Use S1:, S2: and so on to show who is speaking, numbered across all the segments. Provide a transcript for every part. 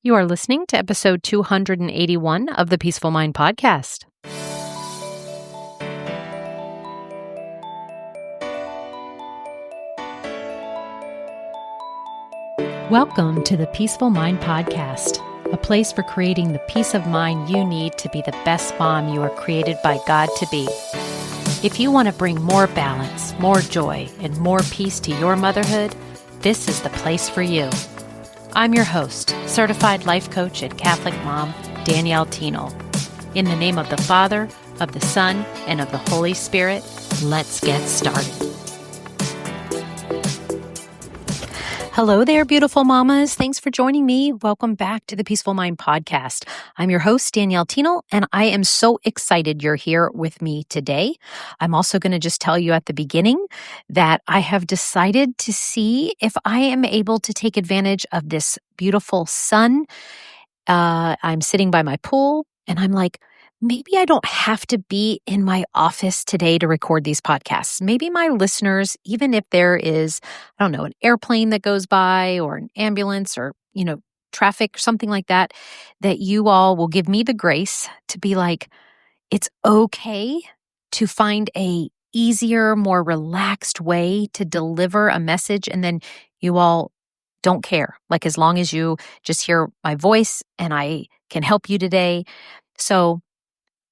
S1: You are listening to episode 281 of the Peaceful Mind Podcast. Welcome to the Peaceful Mind Podcast, a place for creating the peace of mind you need to be the best mom you are created by God to be. If you want to bring more balance, more joy, and more peace to your motherhood, this is the place for you. I'm your host, certified life coach and Catholic mom, Danielle Tino. In the name of the Father, of the Son, and of the Holy Spirit, let's get started. Hello there, beautiful mamas. Thanks for joining me. Welcome back to the Peaceful Mind Podcast. I'm your host, Danielle Tino, and I am so excited you're here with me today. I'm also going to just tell you at the beginning that I have decided to see if I am able to take advantage of this beautiful sun. I'm sitting by my pool, and I'm like, maybe I don't have to be in my office today to record these podcasts. Maybe my listeners, even if there is, I don't know, an airplane that goes by or an ambulance or, traffic or something like that, that you all will give me the grace to be like, it's okay to find a easier, more relaxed way to deliver a message. And then you all don't care. Like as long as you just hear my voice and I can help you today. So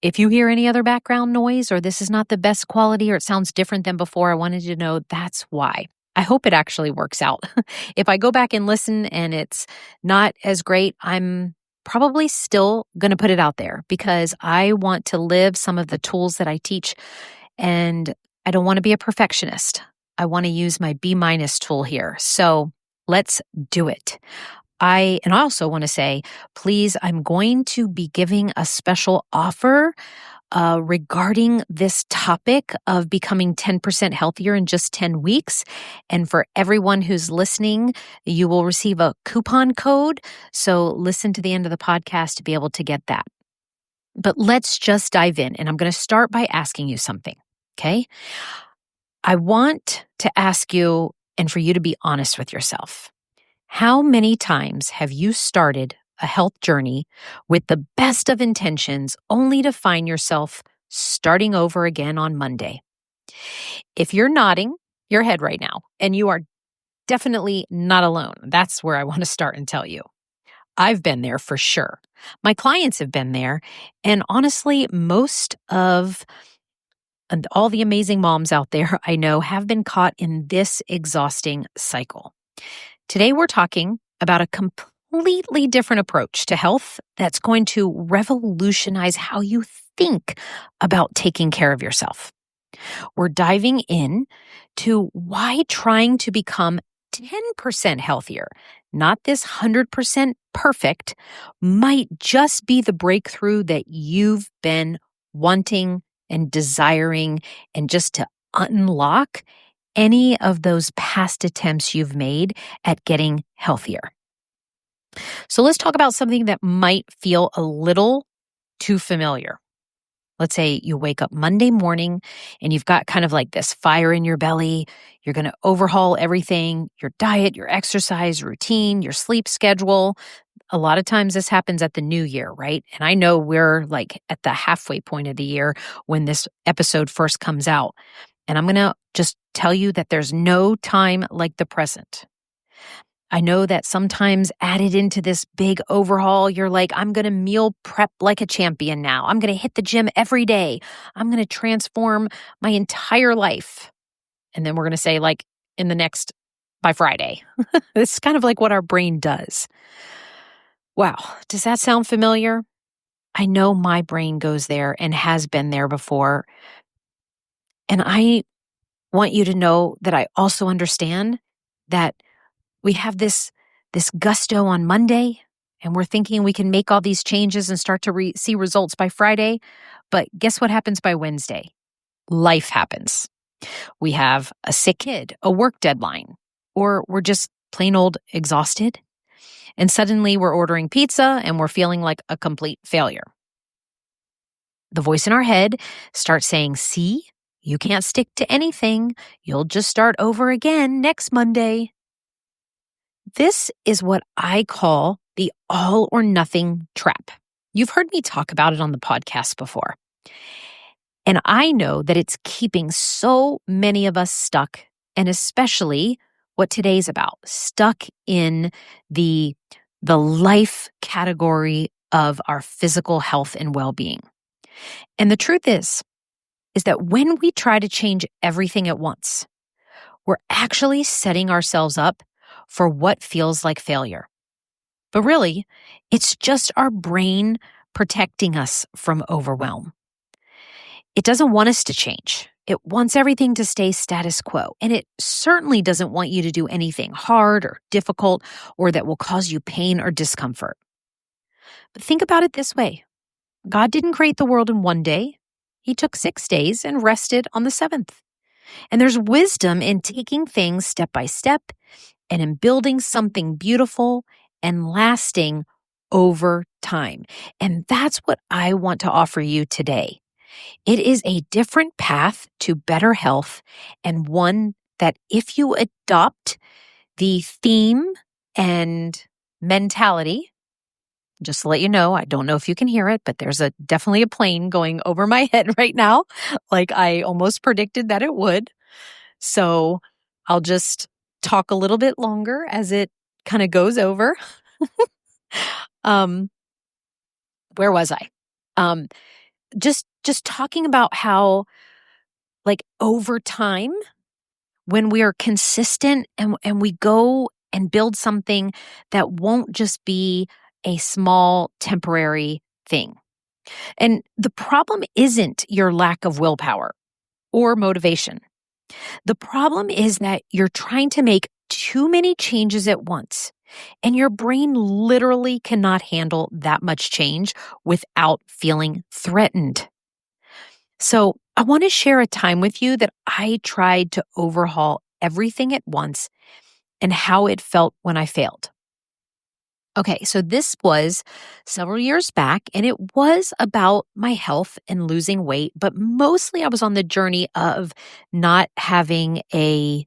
S1: if you hear any other background noise or this is not the best quality or it sounds different than before, I wanted you to know that's why. I hope it actually works out. If I go back and listen and it's not as great, I'm probably still going to put it out there because I want to live some of the tools that I teach and I don't want to be a perfectionist. I want to use my B- tool here. So let's do it. I also want to say, please, I'm going to be giving a special offer regarding this topic of becoming 10% healthier in just 10 weeks. And for everyone who's listening, you will receive a coupon code. So listen to the end of the podcast to be able to get that. But let's just dive in. And I'm going to start by asking you something, okay? I want to ask you and for you to be honest with yourself. How many times have you started a health journey with the best of intentions only to find yourself starting over again on Monday? If you're nodding your head right now, and you are definitely not alone, that's where I want to start and tell you. I've been there for sure. My clients have been there, and honestly, most of and all the amazing moms out there I know have been caught in this exhausting cycle. Today, we're talking about a completely different approach to health that's going to revolutionize how you think about taking care of yourself. We're diving in to why trying to become 10% healthier, not this 100% perfect, might just be the breakthrough that you've been wanting and desiring, and just to unlock any of those past attempts you've made at getting healthier. So let's talk about something that might feel a little too familiar. Let's say you wake up Monday morning and you've got kind of like this fire in your belly. You're going to overhaul everything, your diet, your exercise routine, your sleep schedule. A lot of times this happens at the new year, right? And I know we're like at the halfway point of the year when this episode first comes out. And I'm going to just tell you that there's no time like the present. I know that sometimes added into this big overhaul, you're like, I'm going to meal prep like a champion now. I'm going to hit the gym every day. I'm going to transform my entire life. And then we're going to say like by Friday. It's kind of like what our brain does. Wow. Does that sound familiar? I know my brain goes there and has been there before. And I want you to know that I also understand that we have this gusto on Monday and we're thinking we can make all these changes and start to see results by Friday. But guess what happens by Wednesday? Life happens. We have a sick kid, a work deadline, or we're just plain old exhausted. And suddenly we're ordering pizza and we're feeling like a complete failure. The voice in our head starts saying, see, you can't stick to anything. You'll just start over again next Monday. This is what I call the all or nothing trap. You've heard me talk about it on the podcast before. And I know that it's keeping so many of us stuck, and especially what today's about, stuck in the life category of our physical health and well-being. And the truth is that when we try to change everything at once, we're actually setting ourselves up for what feels like failure. But really, it's just our brain protecting us from overwhelm. It doesn't want us to change. It wants everything to stay status quo. And it certainly doesn't want you to do anything hard or difficult or that will cause you pain or discomfort. But think about it this way. God didn't create the world in one day. He took 6 days and rested on the 7th. And there's wisdom in taking things step by step and in building something beautiful and lasting over time. And that's what I want to offer you today. It is a different path to better health, and one that if you adopt the theme and mentality, just to let you know, I don't know if you can hear it, but there's definitely a plane going over my head right now, like I almost predicted that it would. So I'll just talk a little bit longer as it kind of goes over. Where was I? Just talking about how, like, over time, when we are consistent and we go and build something that won't just be a small temporary thing. And the problem isn't your lack of willpower or motivation. The problem is that you're trying to make too many changes at once, and your brain literally cannot handle that much change without feeling threatened. So I want to share a time with you that I tried to overhaul everything at once and how it felt when I failed. Okay, so this was several years back, and it was about my health and losing weight, but mostly I was on the journey of not having a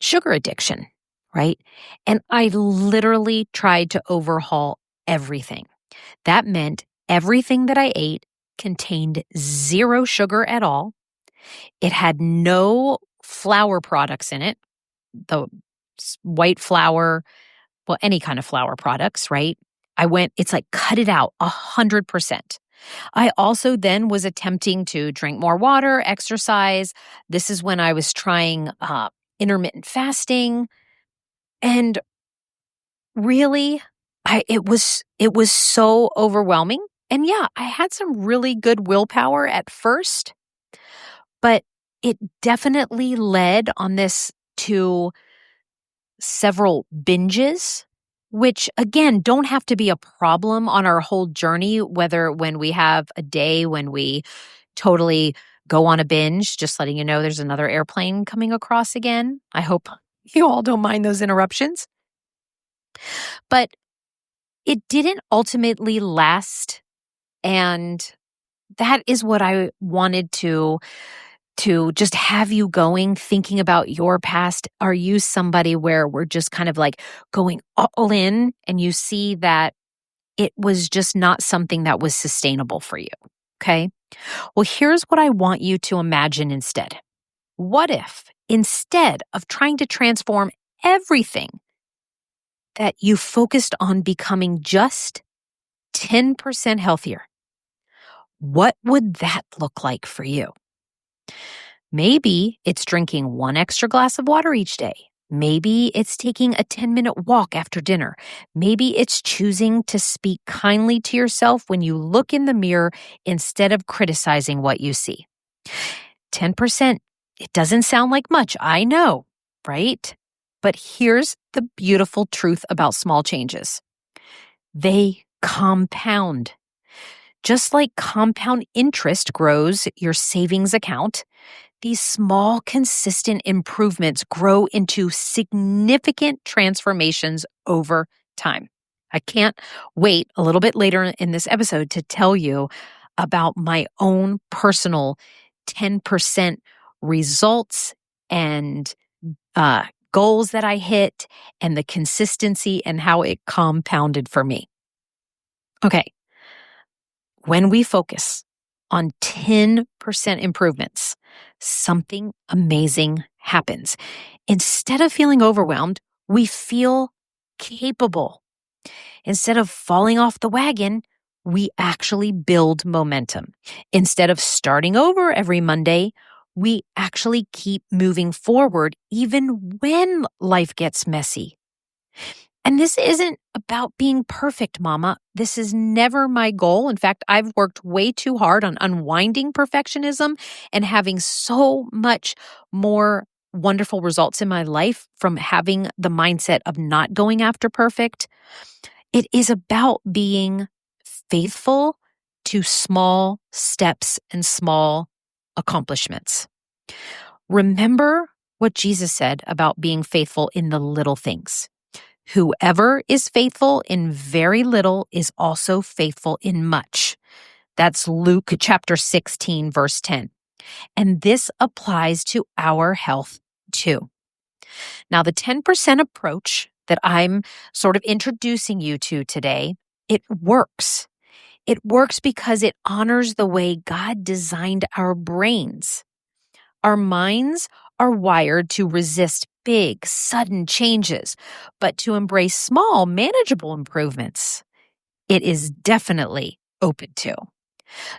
S1: sugar addiction, right? And I literally tried to overhaul everything. That meant everything that I ate contained 0 sugar at all. It had no flour products in it, the white flour, well, any kind of flour products, right? It's like cut it out 100%. I also then was attempting to drink more water, exercise. This is when I was trying intermittent fasting. And really, it was so overwhelming. And yeah, I had some really good willpower at first, but it definitely led on this to several binges, which again, don't have to be a problem on our whole journey, whether when we have a day when we totally go on a binge. Just letting you know there's another airplane coming across again. I hope you all don't mind those interruptions. But it didn't ultimately last. And that is what I wanted to just have you going, thinking about your past. Are you somebody where we're just kind of like going all in and you see that it was just not something that was sustainable for you? Okay. Well, here's what I want you to imagine instead. What if instead of trying to transform everything, that you focused on becoming just 10% healthier? What would that look like for you? Maybe it's drinking 1 extra glass of water each day. Maybe it's taking a 10-minute walk after dinner. Maybe it's choosing to speak kindly to yourself when you look in the mirror instead of criticizing what you see. 10%, it doesn't sound like much, I know, right? But here's the beautiful truth about small changes. They compound. Just like compound interest grows your savings account, these small, consistent improvements grow into significant transformations over time. I can't wait a little bit later in this episode to tell you about my own personal 10% results and goals that I hit, and the consistency and how it compounded for me. Okay, when we focus on 10% improvements, something amazing happens. Instead of feeling overwhelmed, we feel capable. Instead of falling off the wagon, we actually build momentum. Instead of starting over every Monday, we actually keep moving forward even when life gets messy. And this isn't about being perfect, Mama. This is never my goal. In fact, I've worked way too hard on unwinding perfectionism and having so much more wonderful results in my life from having the mindset of not going after perfect. It is about being faithful to small steps and small accomplishments. Remember what Jesus said about being faithful in the little things. Whoever is faithful in very little is also faithful in much. That's Luke chapter 16, verse 10. And this applies to our health too. Now, the 10% approach that I'm sort of introducing you to today, it works. It works because it honors the way God designed our brains. Our minds are wired to resist big, sudden changes, but to embrace small, manageable improvements. It is definitely open to.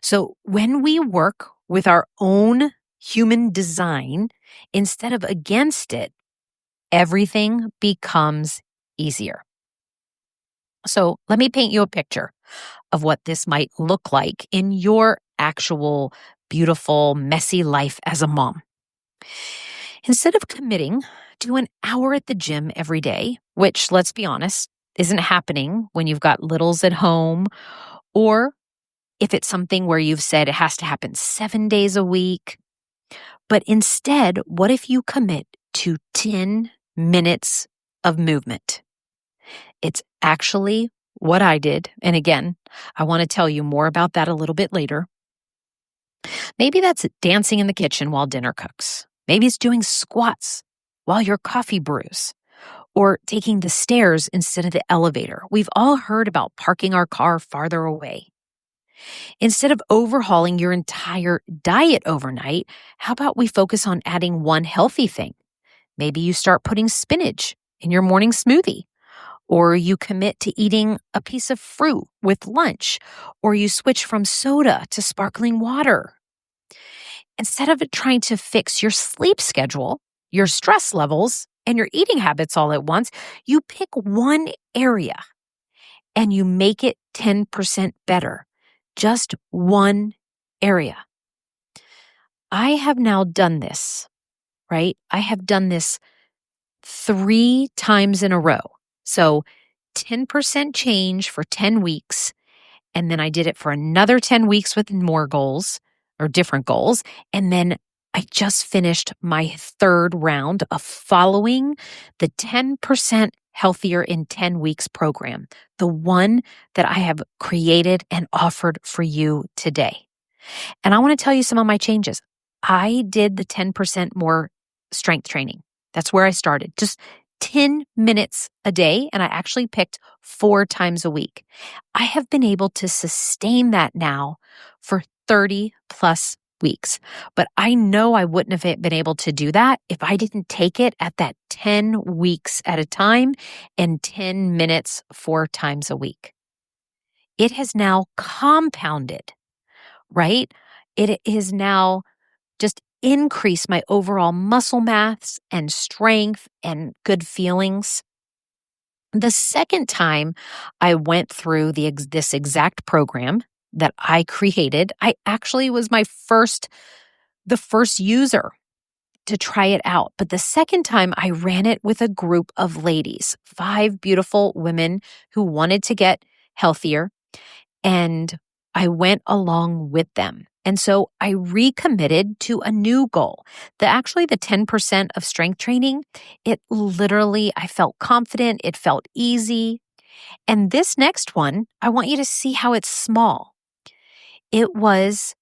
S1: So when we work with our own human design instead of against it, everything becomes easier. So let me paint you a picture of what this might look like in your actual beautiful, messy life as a mom. Instead of committing to an hour at the gym every day, which, let's be honest, isn't happening when you've got littles at home, or if it's something where you've said it has to happen 7 days a week. But instead, what if you commit to 10 minutes of movement? It's actually what I did. And again, I want to tell you more about that a little bit later. Maybe that's dancing in the kitchen while dinner cooks. Maybe it's doing squats while your coffee brews, or taking the stairs instead of the elevator. We've all heard about parking our car farther away. Instead of overhauling your entire diet overnight, how about we focus on adding one healthy thing? Maybe you start putting spinach in your morning smoothie, or you commit to eating a piece of fruit with lunch, or you switch from soda to sparkling water. Instead of trying to fix your sleep schedule, your stress levels, and your eating habits all at once, you pick one area and you make it 10% better. Just one area. I have now done this, right? I have done this 3 times in a row. So 10% change for 10 weeks. And then I did it for another 10 weeks with more goals or different goals. And then I just finished my 3rd round of following the 10% Healthier in 10 Weeks program, the one that I have created and offered for you today. And I want to tell you some of my changes. I did the 10% more strength training. That's where I started. Just 10 minutes a day, and I actually picked 4 times a week. I have been able to sustain that now for 30 plus weeks. But I know I wouldn't have been able to do that if I didn't take it at that 10 weeks at a time and 10 minutes 4 times a week. It has now compounded, right? It is now just increased my overall muscle mass and strength and good feelings. The second time I went through this exact program that I created, I actually was the first user to try it out. But the second time I ran it with a group of ladies, 5 beautiful women who wanted to get healthier, and I went along with them. And so I recommitted to a new goal. The 10% of strength training, I felt confident. It felt easy. And this next one, I want you to see how it's small. It was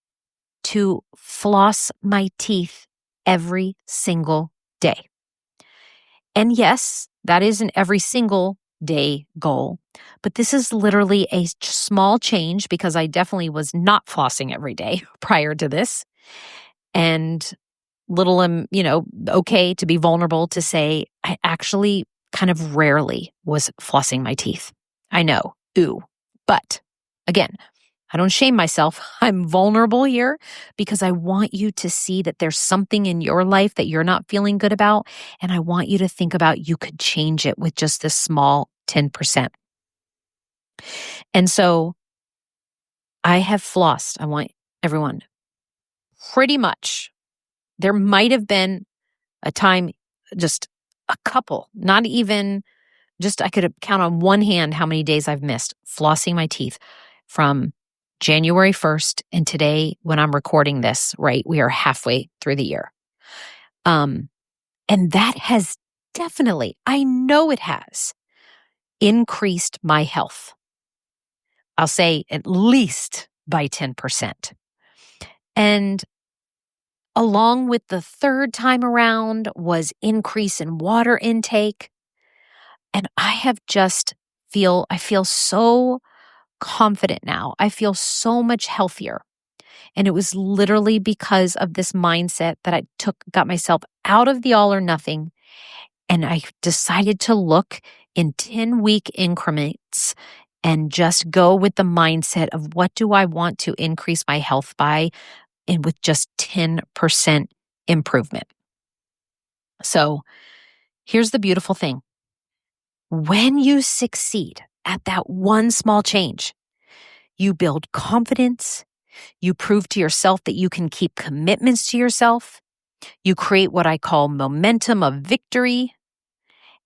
S1: to floss my teeth every single day. And yes, that isn't every single day goal, but this is literally a small change because I definitely was not flossing every day prior to this. And little okay to be vulnerable to say I actually kind of rarely was flossing my teeth. I know, ooh. But again, I don't shame myself. I'm vulnerable here because I want you to see that there's something in your life that you're not feeling good about. And I want you to think about you could change it with just this small 10%. And so I have flossed. I want everyone pretty much. There might have been a time, just a couple, not even just I could count on one hand how many days I've missed flossing my teeth from January 1st and today when I'm recording this, right? We are halfway through the year. And that has definitely, I know it has, increased my health. I'll say at least by 10%. And along with the third time around was increase in water intake. And I feel so confident now. I feel so much healthier. And it was literally because of this mindset that got myself out of the all or nothing. And I decided to look in 10-week increments and just go with the mindset of what do I want to increase my health by, and with just 10% improvement. So here's the beautiful thing. When you succeed at that one small change, you build confidence, you prove to yourself that you can keep commitments to yourself, you create what I call momentum of victory,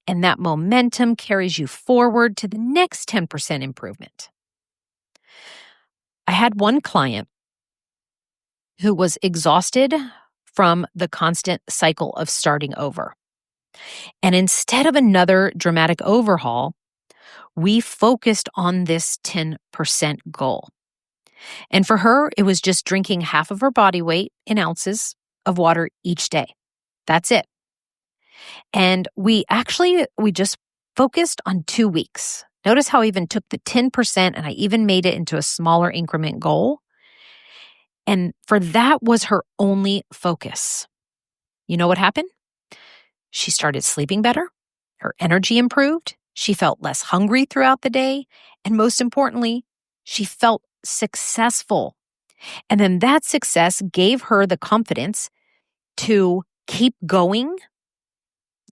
S1: and that momentum carries you forward to the next 10% improvement. I had one client who was exhausted from the constant cycle of starting over. And instead of another dramatic overhaul, we focused on this 10% goal. And for her, it was just drinking half of her body weight in ounces of water each day. That's it. And we just focused on 2 weeks. Notice how I even took the 10% and I even made it into a smaller increment goal. And for that was her only focus. You know what happened? She started sleeping better. Her energy improved. She felt less hungry throughout the day. And most importantly, she felt successful. And then that success gave her the confidence to keep going,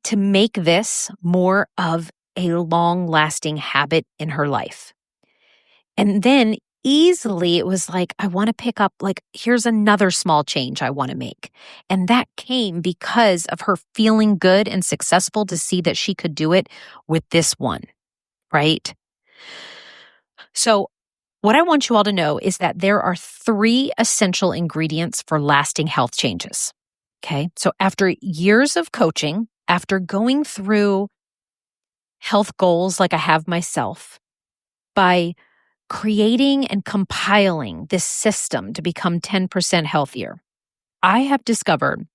S1: to make this more of a long-lasting habit in her life. And then easily it was like, I want to pick up, here's another small change I want to make. And that came because of her feeling good and successful to see that she could do it with this one, right? So what I want you all to know is that there are 3 essential ingredients for lasting health changes. Okay. So after years of coaching, after going through health goals like I have myself, by creating and compiling this system to become 10% healthier, I have discovered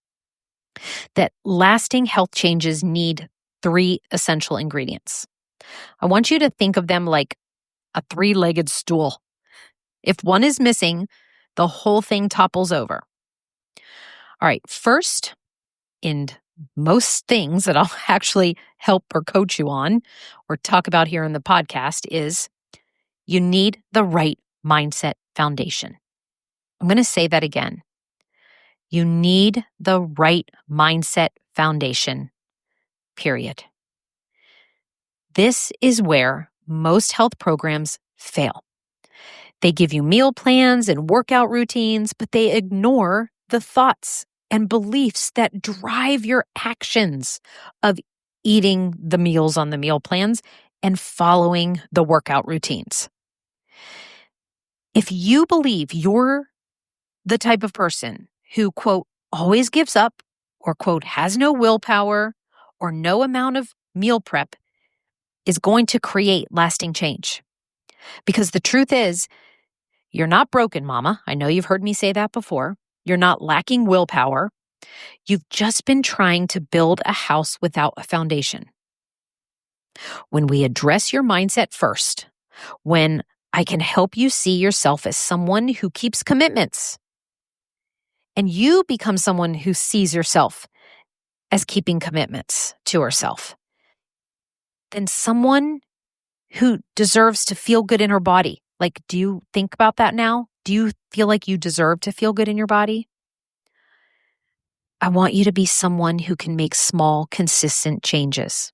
S1: that lasting health changes need 3 essential ingredients. I want you to think of them like a 3-legged stool. If one is missing, the whole thing topples over. All right, first, in most things that I'll actually help or coach you on or talk about here in the podcast is you need the right mindset foundation. I'm going to say that again. You need the right mindset foundation, period. This is where most health programs fail. They give you meal plans and workout routines, but they ignore the thoughts and beliefs that drive your actions of eating the meals on the meal plans and following the workout routines. If you believe you're the type of person who, quote, always gives up or, quote, has no willpower or no amount of meal prep is going to create lasting change. Because the truth is, you're not broken, mama. I know you've heard me say that before. You're not lacking willpower. You've just been trying to build a house without a foundation. When we address your mindset first, when I can help you see yourself as someone who keeps commitments, and you become someone who sees yourself as keeping commitments to herself, then someone who deserves to feel good in her body. Like, do you think about that now? Do you feel like you deserve to feel good in your body? I want you to be someone who can make small, consistent changes.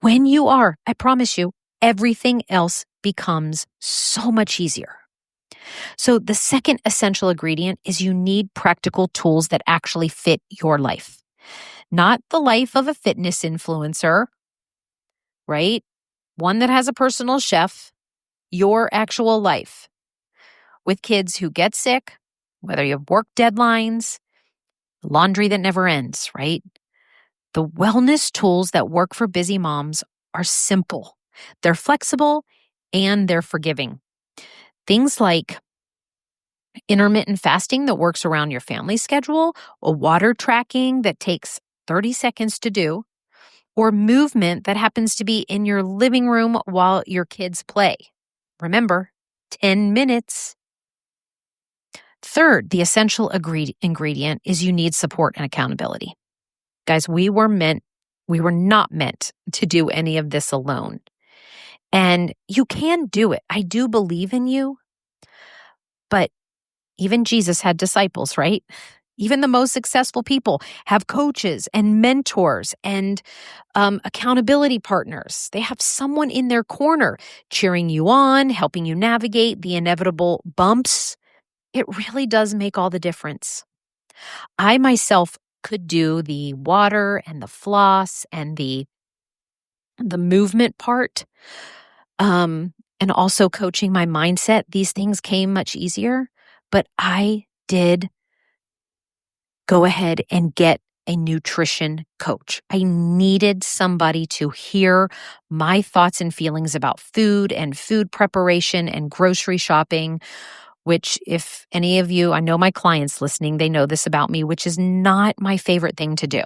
S1: When you are, I promise you, everything else becomes so much easier. So the second essential ingredient is you need practical tools that actually fit your life, not the life of a fitness influencer, right? One that has a personal chef, your actual life with kids who get sick, whether you have work deadlines, laundry that never ends, right? The wellness tools that work for busy moms are simple. They're flexible and they're forgiving. Things like intermittent fasting that works around your family schedule, a water tracking that takes 30 seconds to do, or movement that happens to be in your living room while your kids play. Remember, 10 minutes. Third, the essential ingredient is you need support and accountability. Guys, we were not meant to do any of this alone. And you can do it. I do believe in you. But even Jesus had disciples, right? Even the most successful people have coaches and mentors and accountability partners. They have someone in their corner cheering you on, helping you navigate the inevitable bumps. It really does make all the difference. I myself could do the water and the floss and the movement part, and also coaching my mindset. These things came much easier, but I did go ahead and get a nutrition coach. I needed somebody to hear my thoughts and feelings about food and food preparation and grocery shopping, which if any of you, I know my clients listening, they know this about me, which is not my favorite thing to do,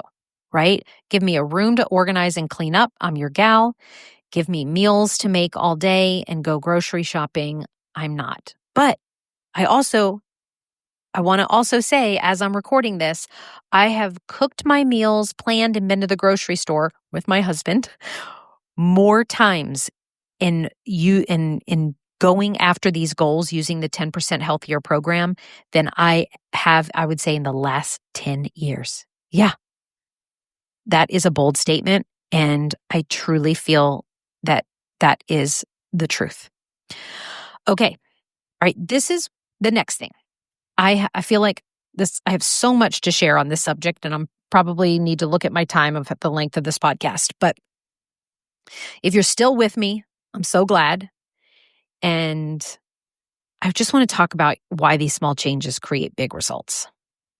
S1: right? Give me a room to organize and clean up. I'm your gal. Give me meals to make all day and go grocery shopping. I'm not. But I want to also say, as I'm recording this, I have cooked my meals, planned, and been to the grocery store with my husband more times in going after these goals using the 10% healthier program than I have, I would say, in the last 10 years. Yeah, that is a bold statement, and I truly feel that that is the truth. Okay, all right, this is the next thing. I feel like I have so much to share on this subject, and I'm probably need to look at my time of the length of this podcast. But if you're still with me, I'm so glad. And I just want to talk about why these small changes create big results.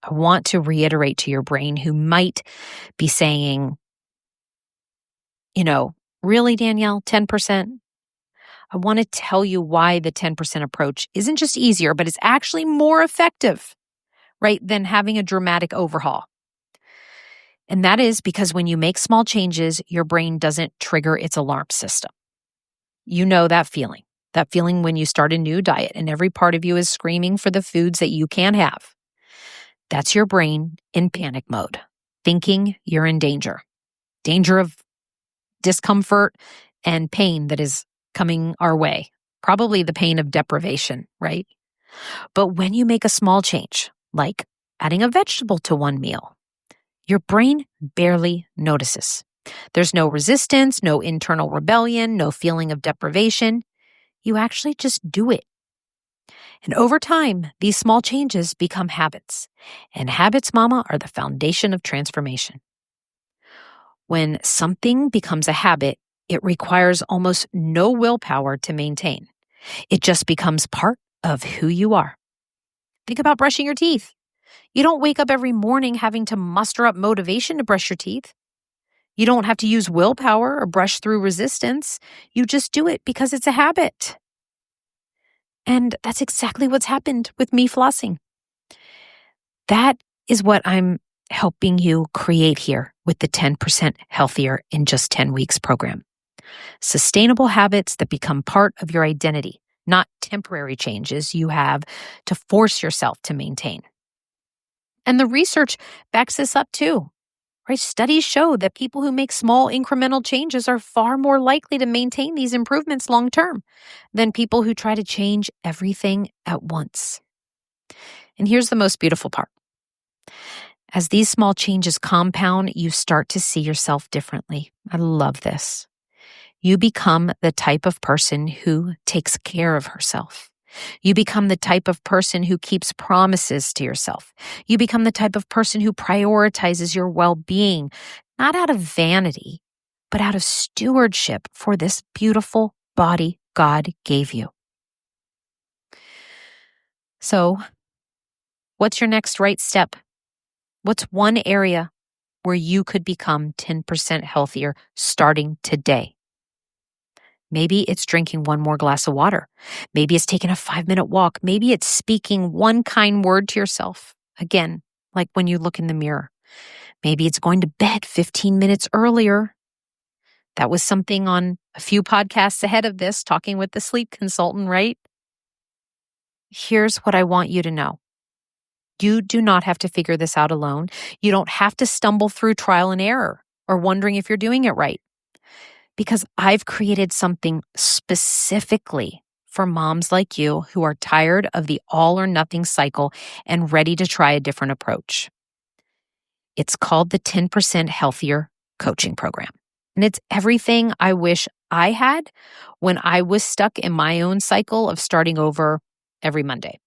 S1: I want to reiterate to your brain who might be saying, really, Danielle, 10%? I want to tell you why the 10% approach isn't just easier, but it's actually more effective, right, than having a dramatic overhaul. And that is because when you make small changes, your brain doesn't trigger its alarm system. You know that feeling when you start a new diet and every part of you is screaming for the foods that you can't have. That's your brain in panic mode, thinking you're in danger of discomfort and pain that is coming our way, probably the pain of deprivation, right? But when you make a small change, like adding a vegetable to one meal, your brain barely notices. There's no resistance, no internal rebellion, no feeling of deprivation. You actually just do it. And over time, these small changes become habits. And habits, mama, are the foundation of transformation. When something becomes a habit, it requires almost no willpower to maintain. It just becomes part of who you are. Think about brushing your teeth. You don't wake up every morning having to muster up motivation to brush your teeth. You don't have to use willpower or brush through resistance. You just do it because it's a habit. And that's exactly what's happened with me flossing. That is what I'm helping you create here with the 10% Healthier in Just 10 Weeks program. Sustainable habits that become part of your identity, not temporary changes you have to force yourself to maintain. And the research backs this up too, right? Studies show that people who make small incremental changes are far more likely to maintain these improvements long term than people who try to change everything at once. And here's the most beautiful part. As these small changes compound, you start to see yourself differently. I love this. You become the type of person who takes care of herself. You become the type of person who keeps promises to yourself. You become the type of person who prioritizes your well-being, not out of vanity, but out of stewardship for this beautiful body God gave you. So, what's your next right step? What's one area where you could become 10% healthier starting today? Maybe it's drinking one more glass of water. Maybe it's taking a 5-minute walk. Maybe it's speaking one kind word to yourself. Again, like when you look in the mirror. Maybe it's going to bed 15 minutes earlier. That was something on a few podcasts ahead of this, talking with the sleep consultant, right? Here's what I want you to know. You do not have to figure this out alone. You don't have to stumble through trial and error or wondering if you're doing it right. Because I've created something specifically for moms like you who are tired of the all or nothing cycle and ready to try a different approach. It's called the 10% Healthier Coaching Program. And it's everything I wish I had when I was stuck in my own cycle of starting over every Monday.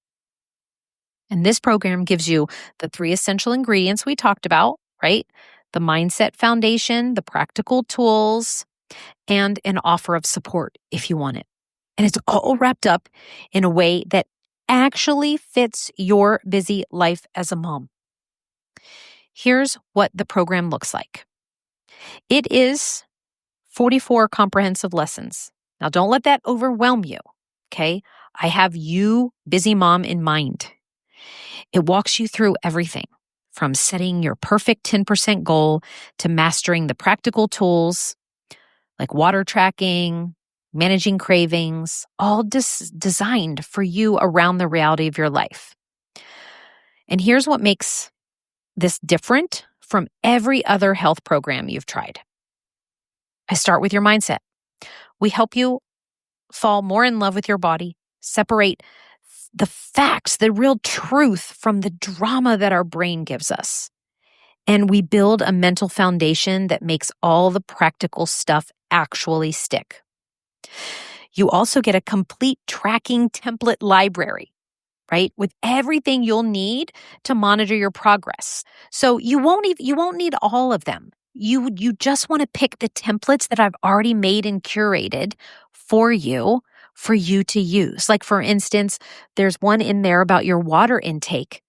S1: And this program gives you the 3 essential ingredients we talked about, right? The mindset foundation, the practical tools, and an offer of support if you want it. And it's all wrapped up in a way that actually fits your busy life as a mom. Here's what the program looks like. It is 44 comprehensive lessons. Now, don't let that overwhelm you, okay? I have you, busy mom, in mind. It walks you through everything from setting your perfect 10% goal to mastering the practical tools like water tracking, managing cravings, all designed for you around the reality of your life. And here's what makes this different from every other health program you've tried. I start with your mindset. We help you fall more in love with your body, separate the facts, the real truth from the drama that our brain gives us. And we build a mental foundation that makes all the practical stuff actually stick. You also get a complete tracking template library, right? With everything you'll need to monitor your progress. So you won't need all of them. You just want to pick the templates that I've already made and curated for you to use. Like for instance, there's one in there about your water intake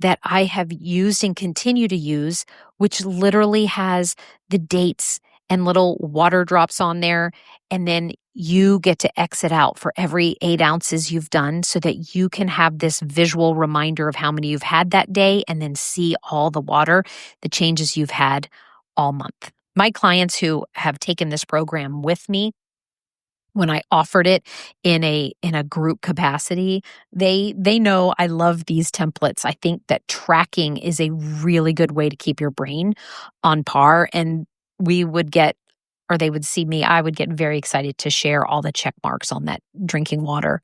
S1: that I have used and continue to use, which literally has the dates and little water drops on there. And then you get to exit out for every 8 ounces you've done so that you can have this visual reminder of how many you've had that day and then see all the water, the changes you've had all month. My clients who have taken this program with me, when I offered it in a group capacity, they know I love these templates. I think that tracking is a really good way to keep your brain on par. And they would see me, I would get very excited to share all the check marks on that drinking water.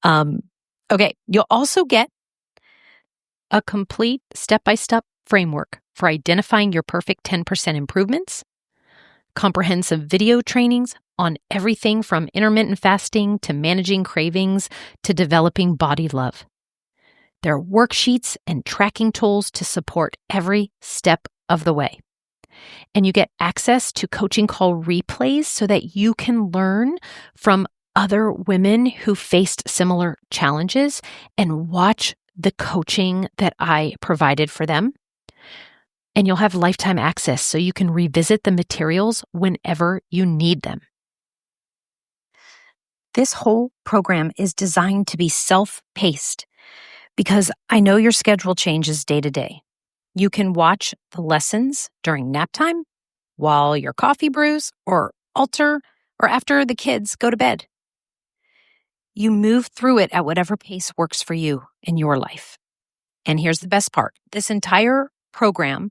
S1: Okay, you'll also get a complete step-by-step framework for identifying your perfect 10% improvements, comprehensive video trainings on everything from intermittent fasting to managing cravings to developing body love. There are worksheets and tracking tools to support every step of the way. And you get access to coaching call replays so that you can learn from other women who faced similar challenges and watch the coaching that I provided for them. And you'll have lifetime access so you can revisit the materials whenever you need them. This whole program is designed to be self-paced because I know your schedule changes day to day. You can watch the lessons during nap time, while your coffee brews, or after the kids go to bed. You move through it at whatever pace works for you in your life. And here's the best part. This entire program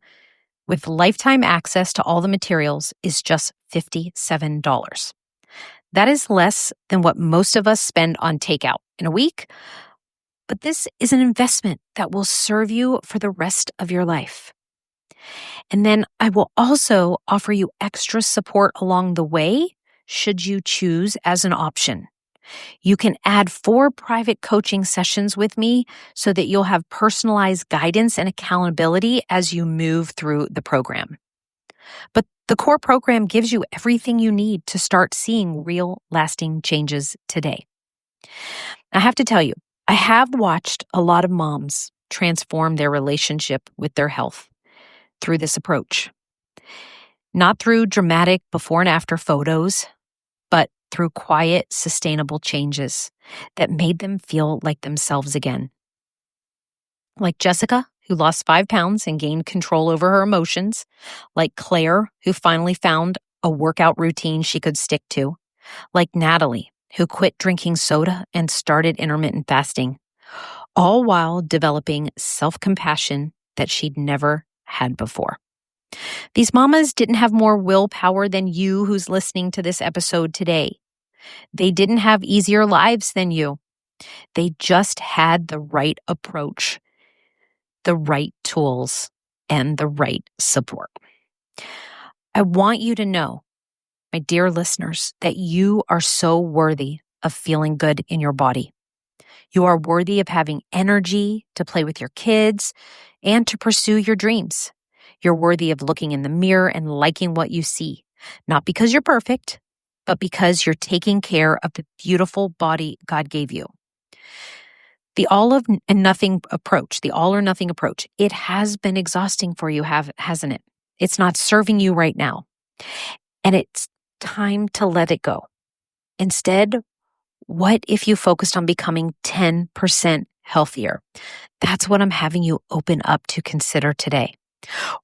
S1: with lifetime access to all the materials is just $57. That is less than what most of us spend on takeout in a week, but this is an investment that will serve you for the rest of your life. And then I will also offer you extra support along the way, should you choose as an option. You can add 4 private coaching sessions with me so that you'll have personalized guidance and accountability as you move through the program. But the core program gives you everything you need to start seeing real, lasting changes today. I have to tell you, I have watched a lot of moms transform their relationship with their health through this approach. Not through dramatic before and after photos, but through quiet, sustainable changes that made them feel like themselves again. Like Jessica, who lost 5 pounds and gained control over her emotions. Like Claire, who finally found a workout routine she could stick to. Like Natalie, who quit drinking soda and started intermittent fasting. All while developing self-compassion that she'd never had before. These mamas didn't have more willpower than you who's listening to this episode today. They didn't have easier lives than you. They just had the right approach, the right tools, and the right support. I want you to know, my dear listeners, that you are so worthy of feeling good in your body. You are worthy of having energy to play with your kids and to pursue your dreams. You're worthy of looking in the mirror and liking what you see, not because you're perfect, but because you're taking care of the beautiful body God gave you. The all or nothing approach, it has been exhausting for you, hasn't it? It's not serving you right now. And it's time to let it go. Instead, what if you focused on becoming 10% healthier? That's what I'm having you open up to consider today.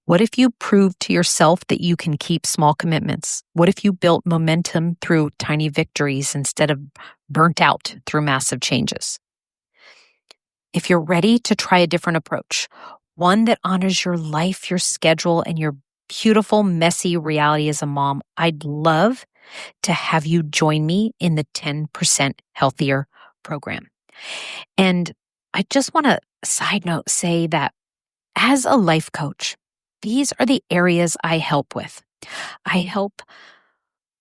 S1: What if you proved to yourself that you can keep small commitments? What if you built momentum through tiny victories instead of burnt out through massive changes? If you're ready to try a different approach, one that honors your life, your schedule, and your beautiful, messy reality as a mom, I'd love to have you join me in the 10% Healthier program. And I just want to, side note, say that as a life coach, these are the areas I help with. I help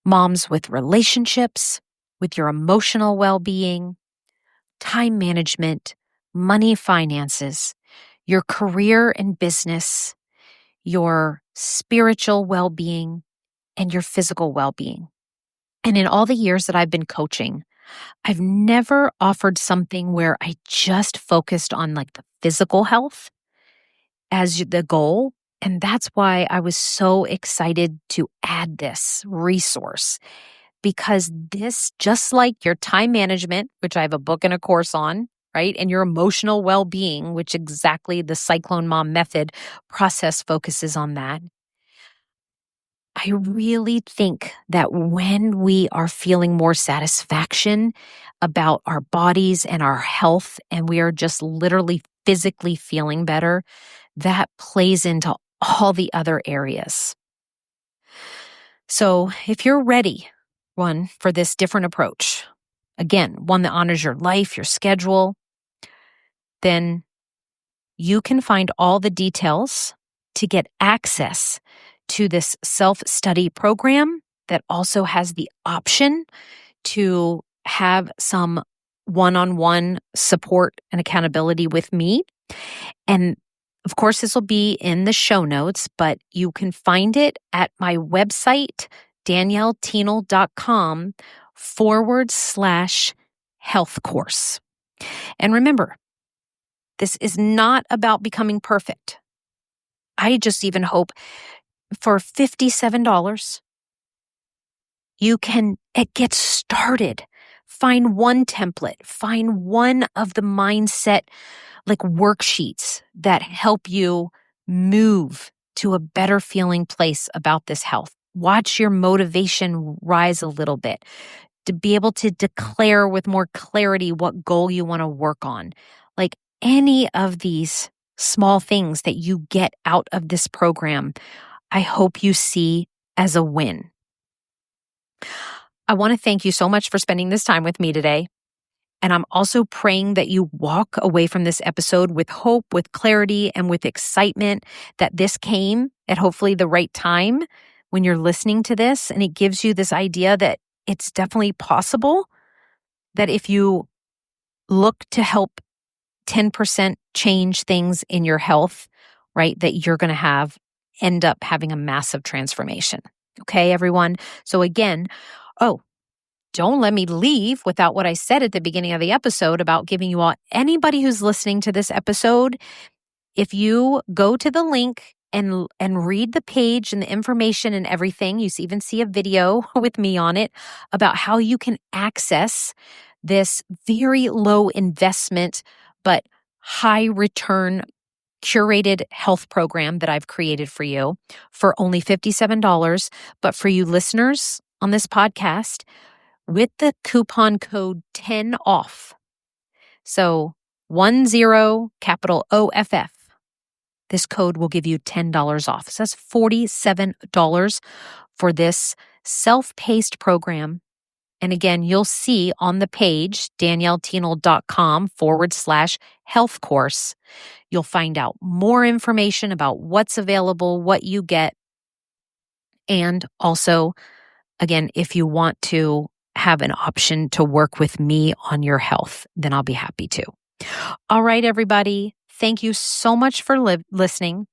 S1: moms with relationships, with your emotional well-being, time management, money finances, your career and business, your spiritual well-being, and your physical well-being. And in all the years that I've been coaching, I've never offered something where I just focused on like the physical health as the goal. And that's why I was so excited to add this resource, because this, just like your time management, which I have a book and a course on, right? And your emotional well-being, which exactly the Cyclone Mom method process focuses on that. I really think that when we are feeling more satisfaction about our bodies and our health, and we are just literally physically feeling better, that plays into all the other areas. So if you're ready, for this different approach, again, one that honors your life, your schedule, then you can find all the details to get access to this self-study program that also has the option to have some one-on-one support and accountability with me. And of course, this will be in the show notes, but you can find it at my website, daniellethienel.com/health course. And remember, this is not about becoming perfect. I just even hope for $57, you can get started. Find one template, find one of the mindset like worksheets that help you move to a better feeling place about this health. Watch your motivation rise a little bit to be able to declare with more clarity what goal you want to work on. Like any of these small things that you get out of this program, I hope you see as a win. I want to thank you so much for spending this time with me today. And I'm also praying that you walk away from this episode with hope, with clarity, and with excitement that this came at hopefully the right time when you're listening to this. And it gives you this idea that it's definitely possible that if you look to help 10% change things in your health, right, that you're going to end up having a massive transformation. Okay, everyone? So again, don't let me leave without what I said at the beginning of the episode about giving you all, anybody who's listening to this episode, if you go to the link and read the page and the information and everything, you even see a video with me on it about how you can access this very low investment but high return curated health program that I've created for you for only $57. But for you listeners on this podcast, with the coupon code 10OFF, so 10 capital OFF, this code will give you $10 off. So that's $47 for this self-paced program. And again, you'll see on the page, daniellethienel.com/health course, you'll find out more information about what's available, what you get. And also, again, if you want to have an option to work with me on your health, then I'll be happy to. All right, everybody. Thank you so much for listening.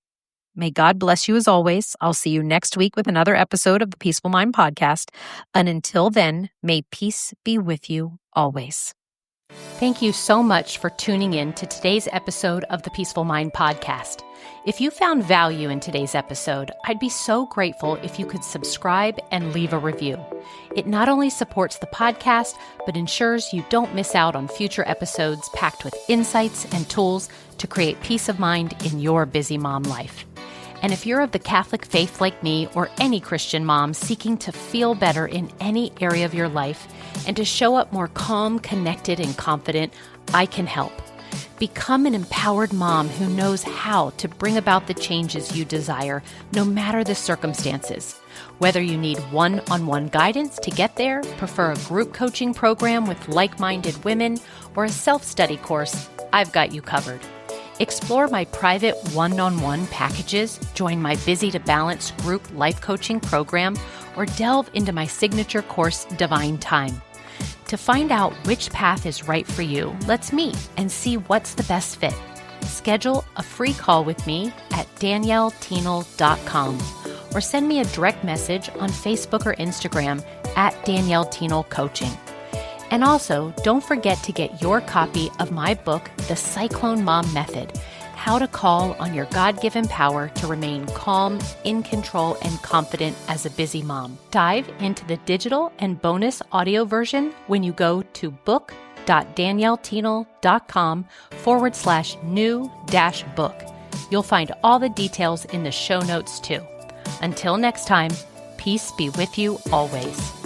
S1: May God bless you as always. I'll see you next week with another episode of the Peaceful Mind Podcast. And until then, may peace be with you always. Thank you so much for tuning in to today's episode of the Peaceful Mind Podcast. If you found value in today's episode, I'd be so grateful if you could subscribe and leave a review. It not only supports the podcast, but ensures you don't miss out on future episodes packed with insights and tools to create peace of mind in your busy mom life. And if you're of the Catholic faith like me or any Christian mom seeking to feel better in any area of your life and to show up more calm, connected, and confident, I can help. Become an empowered mom who knows how to bring about the changes you desire, no matter the circumstances. Whether you need one-on-one guidance to get there, prefer a group coaching program with like-minded women, or a self-study course, I've got you covered. Explore my private one-on-one packages, join my Busy to Balance group life coaching program, or delve into my signature course, Divine Time. To find out which path is right for you, let's meet and see what's the best fit. Schedule a free call with me at daniellethienel.com or send me a direct message on Facebook or Instagram at Danielle Thienel Coaching. And also, don't forget to get your copy of my book, The Cyclone Mom Method, How to Call on Your God-Given Power to Remain Calm, in Control, and Confident as a Busy Mom. Dive into the digital and bonus audio version when you go to book.daniellethienel.com/new-book. You'll find all the details in the show notes too. Until next time, peace be with you always.